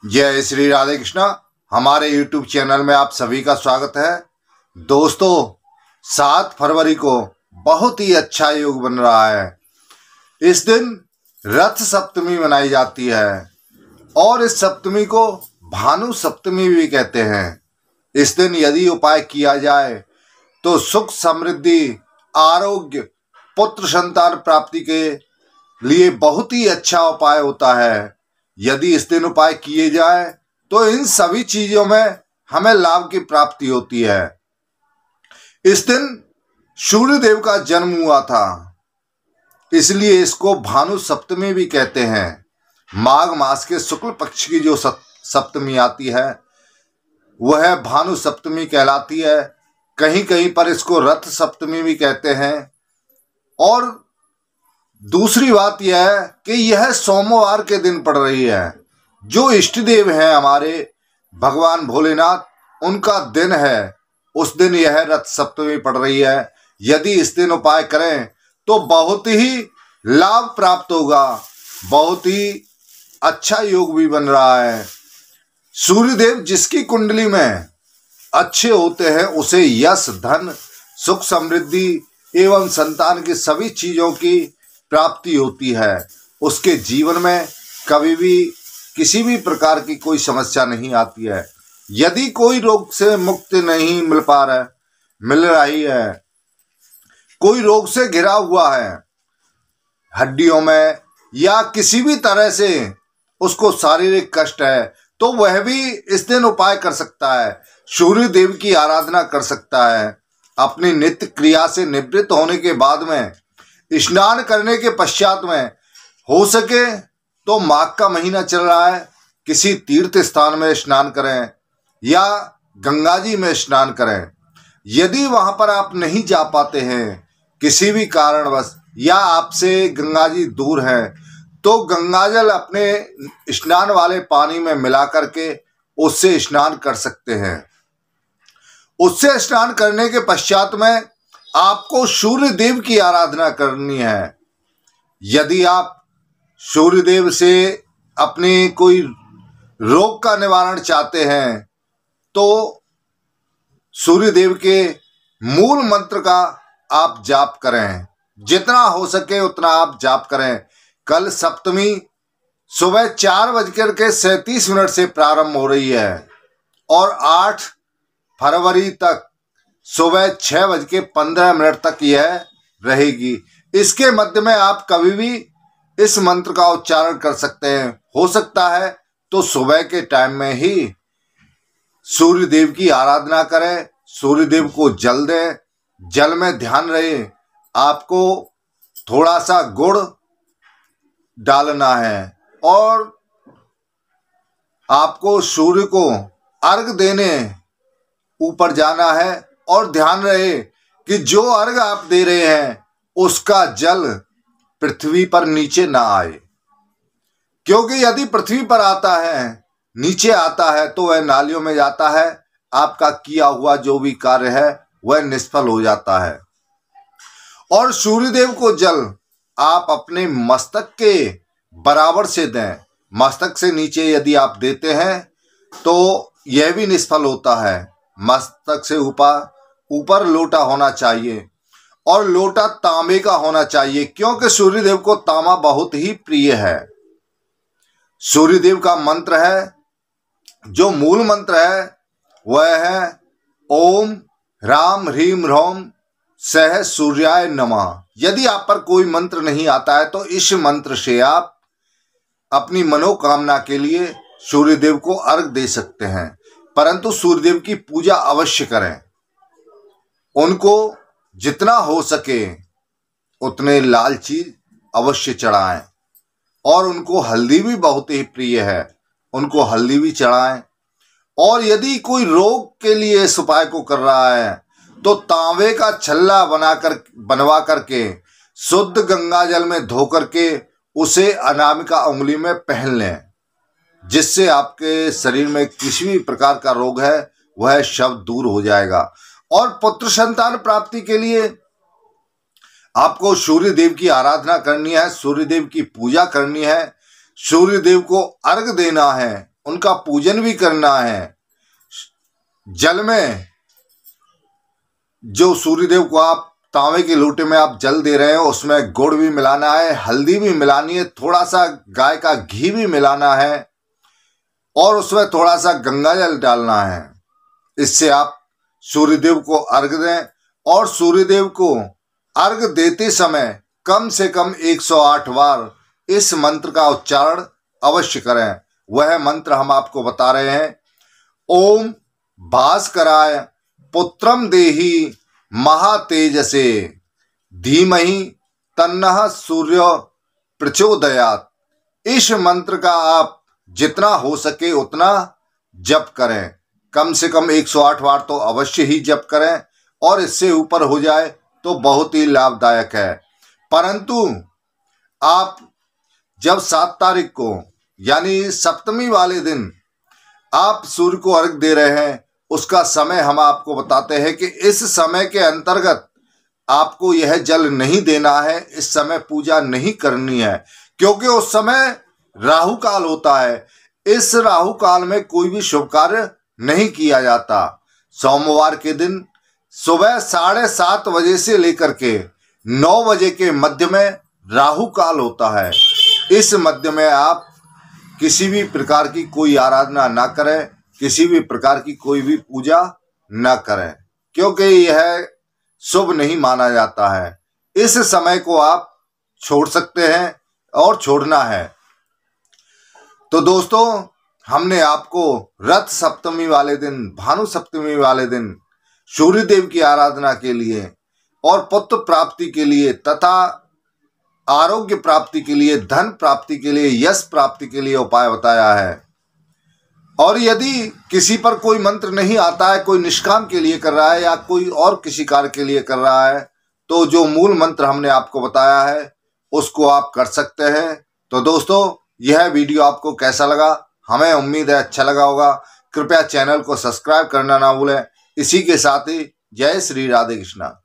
जय श्री राधे कृष्णा। हमारे YouTube channel में आप सभी का स्वागत है। दोस्तों, 7 फरवरी को बहुत ही अच्छा योग बन रहा है। इस दिन रथ सप्तमी मनाई जाती है और इस सप्तमी को भानु सप्तमी भी कहते हैं। इस दिन यदि उपाय किया जाए तो सुख समृद्धि, आरोग्य, पुत्र संतान प्राप्ति के लिए बहुत ही अच्छा उपाय होता है। यदि इस दिन उपाय किए जाए तो इन सभी चीजों में हमें लाभ की प्राप्ति होती है। इस दिन सूर्य देव का जन्म हुआ था, इसलिए इसको भानु सप्तमी भी कहते हैं। माघ मास के शुक्ल पक्ष की जो सप्तमी आती है वह भानु सप्तमी कहलाती है। कहीं कहीं पर इसको रथ सप्तमी भी कहते हैं। और दूसरी बात यह है कि यह सोमवार के दिन पड़ रही है। जो इष्ट देव हैं हमारे भगवान भोलेनाथ, उनका दिन है। उस दिन यह रथ सप्तमी पड़ रही है। यदि इस दिन उपाय करें तो बहुत ही लाभ प्राप्त होगा। बहुत ही अच्छा योग भी बन रहा है। सूर्यदेव जिसकी कुंडली में अच्छे होते हैं उसे यश, धन, सुख समृद्धि एवं संतान की सभी चीजों की प्राप्ति होती है। उसके जीवन में कभी भी किसी भी प्रकार की कोई समस्या नहीं आती है। यदि कोई रोग से मुक्ति नहीं मिल रही है, कोई रोग से घिरा हुआ है, हड्डियों में या किसी भी तरह से उसको शारीरिक कष्ट है, तो वह भी इस दिन उपाय कर सकता है। सूर्य देव की आराधना कर सकता है। अपनी नित्य क्रिया से निवृत्त होने के बाद में स्नान करने के पश्चात में हो सके तो माघ का महीना चल रहा है, किसी तीर्थ स्थान में स्नान करें या गंगा जी में स्नान करें। यदि वहां पर आप नहीं जा पाते हैं किसी भी कारणवश या आपसे गंगा जी दूर है, तो गंगा जल अपने स्नान वाले पानी में मिला करके उससे स्नान कर सकते हैं। उससे स्नान करने के पश्चात में आपको सूर्य देव की आराधना करनी है। यदि आप सूर्य देव से अपने कोई रोग का निवारण चाहते हैं तो सूर्य देव के मूल मंत्र का आप जाप करें। जितना हो सके उतना आप जाप करें। कल सप्तमी सुबह 4:37 से प्रारंभ हो रही है और 8 फरवरी तक सुबह 6:15 तक यह रहेगी। इसके मध्य में आप कभी भी इस मंत्र का उच्चारण कर सकते हैं। हो सकता है तो सुबह के टाइम में ही सूर्य देव की आराधना करें, सूर्य देव को जल दें। जल में ध्यान रहे, आपको थोड़ा सा गुड़ डालना है और आपको सूर्य को अर्घ देने ऊपर जाना है। और ध्यान रहे कि जो अर्घ आप दे रहे हैं उसका जल पृथ्वी पर नीचे ना आए, क्योंकि यदि पृथ्वी पर आता है, नीचे आता है तो वह नालियों में जाता है। आपका किया हुआ जो भी कार्य है वह निष्फल हो जाता है। और सूर्यदेव को जल आप अपने मस्तक के बराबर से दें। मस्तक से नीचे यदि आप देते हैं तो यह भी निष्फल होता है। मस्तक से ऊपर लोटा होना चाहिए और लोटा तांबे का होना चाहिए, क्योंकि सूर्यदेव को तांबा बहुत ही प्रिय है। सूर्यदेव का मंत्र है, जो मूल मंत्र है वह है ओम ह्राम ह्रीम ह्रौम सह सूर्याय नमः। यदि आप पर कोई मंत्र नहीं आता है तो इस मंत्र से आप अपनी मनोकामना के लिए सूर्यदेव को अर्घ दे सकते हैं। परंतु सूर्यदेव की पूजा अवश्य करें। उनको जितना हो सके उतने लाल चीज अवश्य चढ़ाएं और उनको हल्दी भी बहुत ही प्रिय है, उनको हल्दी भी चढ़ाएं। और यदि कोई रोग के लिए इस उपाय को कर रहा है तो तांबे का छल्ला बनवा करके शुद्ध गंगा जल में धो करके उसे अनामिका उंगली में पहन लें, जिससे आपके शरीर में किसी भी प्रकार का रोग है वह सब दूर हो जाएगा। और पुत्र संतान प्राप्ति के लिए आपको सूर्य देव की आराधना करनी है, सूर्य देव की पूजा करनी है, सूर्य देव को अर्घ देना है, उनका पूजन भी करना है। जल में जो सूर्यदेव को आप तांबे के लोटे में आप जल दे रहे हैं उसमें गुड़ भी मिलाना है, हल्दी भी मिलानी है, थोड़ा सा गाय का घी भी मिलाना है और उसमें थोड़ा सा गंगा जल डालना है। इससे आप सूर्यदेव को अर्घ दें और सूर्यदेव को अर्घ देते समय कम से कम 108 बार इस मंत्र का उच्चारण अवश्य करें। वह मंत्र हम आपको बता रहे हैं। ओम भास्कराय पुत्रम देहि महातेजसे धीमहि तन्नः सूर्य प्रचोदयात्। इस मंत्र का आप जितना हो सके उतना जप करें। कम से कम 108 बार तो अवश्य ही जप करें और इससे ऊपर हो जाए तो बहुत ही लाभदायक है। परंतु आप जब 7 तारीख को यानी सप्तमी वाले दिन आप सूर्य को अर्घ दे रहे हैं उसका समय हम आपको बताते हैं कि इस समय के अंतर्गत आपको यह जल नहीं देना है, इस समय पूजा नहीं करनी है क्योंकि उस समय राहु काल होता है। इस राहु काल में कोई भी शुभ कार्य नहीं किया जाता। सोमवार के दिन सुबह 7:30 बजे से लेकर के 9 बजे के मध्य में राहु काल होता है। इस मध्य में आप किसी भी प्रकार की कोई आराधना ना करें, किसी भी प्रकार की कोई भी पूजा ना करें क्योंकि यह शुभ नहीं माना जाता है। इस समय को आप छोड़ सकते हैं और छोड़ना है। तो दोस्तों, हमने आपको रथ सप्तमी वाले दिन, भानु सप्तमी वाले दिन सूर्यदेव की आराधना के लिए और पुत्र प्राप्ति के लिए तथा आरोग्य प्राप्ति के लिए, धन प्राप्ति के लिए, यश प्राप्ति के लिए उपाय बताया है। और यदि किसी पर कोई मंत्र नहीं आता है, कोई निष्काम के लिए कर रहा है या कोई और किसी कार्य के लिए कर रहा है, तो जो मूल मंत्र हमने आपको बताया है उसको आप कर सकते हैं। तो दोस्तों, यह वीडियो आपको कैसा लगा? हमें उम्मीद है अच्छा लगा होगा। कृपया चैनल को सब्सक्राइब करना ना भूलें। इसी के साथ ही जय श्री राधे कृष्णा।